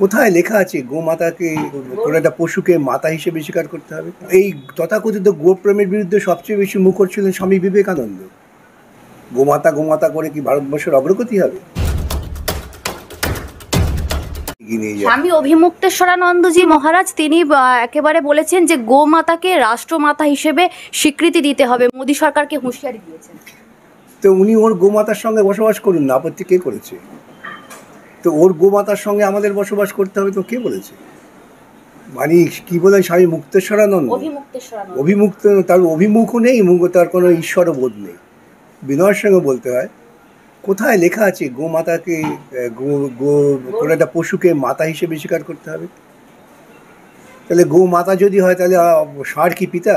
কোথায় লেখা আছে গোমাতাকে কোনো একটা পশুকে মাতা হিসেবে স্বীকার করতে হবে? এই তথাকথিত গোপ্রেমের বিরুদ্ধে সবচেয়ে বেশি মুখর ছিলেন স্বামী বিবেকানন্দ। গোমাতা গোমাতা করে কি ভারতবর্ষের অগ্রগতি হবে? স্বামী অভিমুক্তেশ্বরানন্দজি মহারাজ তিনি একেবারে বলেছেন যে গোমাতাকে রাষ্ট্রমাতা হিসেবে স্বীকৃতি দিতে হবে, মোদী সরকারকে হুঁশিয়ারি দিয়েছেন। তো উনি ওর গোমাতার সঙ্গে বসবাস করুন না, আপত্তি কে করেছে? তো ওর গোমাতার সঙ্গে আমাদের বসবাস করতে হবে তো কে বলেছে? মানে কি বলে স্বামী মুক্তেশ্বরানন্দ অভিমুক্ত, তার অভিমুখও নেই, তার কোনো ঈশ্বর বোধ নেই। বিনয়ের সঙ্গে বলতে হয়, কোথায় লেখা আছে গোমাতাকে কোনো একটা পশুকে মাতা হিসেবে স্বীকার করতে হবে? তাহলে গো মাতা যদি হয় তাহলে ষাঁড় কি পিতা?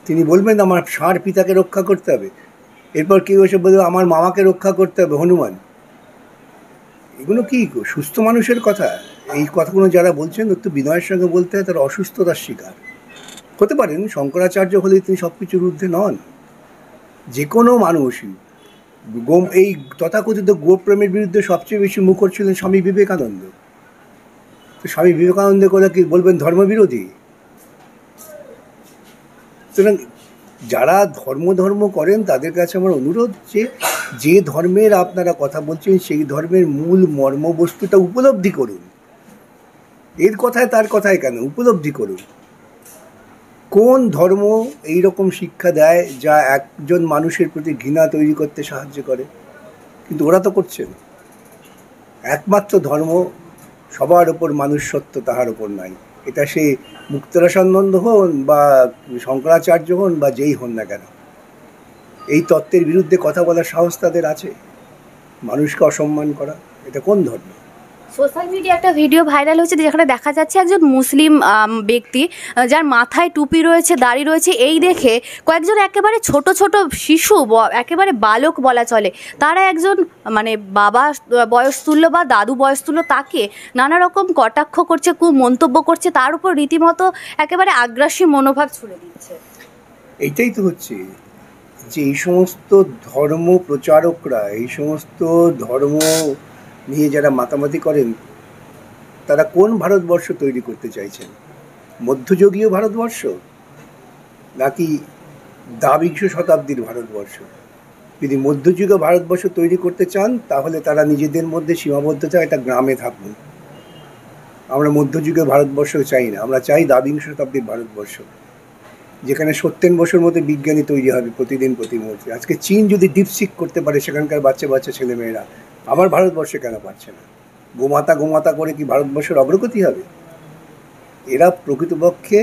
তিনি বলবেন আমার ষাঁড় পিতাকে রক্ষা করতে হবে, এরপর কেউ এসে বলবে আমার মামাকে রক্ষা করতে হবে, হনুমান। এগুলো কি সুস্থ মানুষের কথা? এই কথাগুলো যারা বলছেন একটু বিনয়ের সঙ্গে বলতে হয়, তারা অসুস্থতার শিকার হতে পারেন। শঙ্করাচার্য হলে তিনি সব কিছুর ঊর্ধ্বে নন। যে কোনো মানুষই এই তথাকথিত গোপ্রেমের বিরুদ্ধে সবচেয়ে বেশি মুখর ছিলেন স্বামী বিবেকানন্দ। তো স্বামী বিবেকানন্দ করে কি বলবেন ধর্মবিরোধী? সুতরাং যারা ধর্ম করেন তাদের কাছে আমার অনুরোধ, যে ধর্মের আপনারা কথা বলছেন সেই ধর্মের মূল মর্মবস্তুটা উপলব্ধি করুন। এর কথায় তার কথায় কেন, উপলব্ধি করুন। কোন ধর্ম এই রকম শিক্ষা দেয় যা একজন মানুষের প্রতি ঘৃণা তৈরি করতে সাহায্য করে? কিন্তু ওরা তো করছে না। একমাত্র ধর্ম সবার ওপর মানুষ সত্য, তাহার ওপর নাই। এটা সে মুক্তেশ্বরানন্দ হন বা শঙ্করাচার্য হন বা যেই হন না কেন, এই তত্ত্বের বিরুদ্ধে কথা বলার সাহস তাদের আছে। মানুষকে অসম্মান করা, এটা কোন ধর্ম? সোশ্যাল মিডিয়া একটা ভিডিও ভাইরাল হয়েছে যেখানে দেখা যাচ্ছে একজন মুসলিম ব্যক্তি যার মাথায় টুপি রয়েছে, দাড়ি রয়েছে, এই দেখে কয়েকজন একেবারে ছোট ছোট শিশু, একেবারে বালক বলা চলে, তারা একজন মানে বাবা বয়স্তুল্য বা দাদু বয়স্তুল্য তাকে নানা রকম কটাক্ষ করছে, মন্তব্য করছে, তার উপর রীতিমতো একেবারে আগ্রাসী মনোভাব ছুড়ে দিচ্ছে। এইটাই তো হচ্ছে যে এই সমস্ত ধর্ম প্রচারকরা, এই সমস্ত ধর্ম নিয়ে যারা মাতামাতি করেন, তারা কোন ভারতবর্ষ তৈরি করতে চাইছেন? মধ্যযুগীয় ভারতবর্ষ নাকি দ্বাবিংশ শতাব্দীর ভারতবর্ষ? যদি মধ্যযুগীয় ভারতবর্ষ তৈরি করতে চান তাহলে তারা নিজেদের মধ্যে সীমাবদ্ধতা একটা গ্রামে থাকুন। আমরা মধ্যযুগীয় ভারতবর্ষ চাই না, আমরা চাই দ্বাবিংশ শতাব্দীর ভারতবর্ষ, যেখানে সত্যেন বসুর মধ্যে বিজ্ঞানী তৈরি হবে প্রতিদিন প্রতি মুহূর্তে। আজকে চীন যদি ডিপসিক করতে পারে সেখানকার বাচ্চা বাচ্চা ছেলেমেয়েরা, আমার ভারতবর্ষে কেন পারছে না? গোমাতা গোমাতা করে কি ভারতবর্ষের অগ্রগতি হবে? এরা প্রকৃতপক্ষে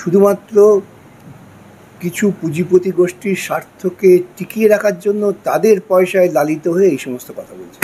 শুধুমাত্র কিছু পুঁজিপতি গোষ্ঠীর স্বার্থকে টিকিয়ে রাখার জন্য তাদের পয়সায় লালিত হয়ে এই সমস্ত কথা বলছে।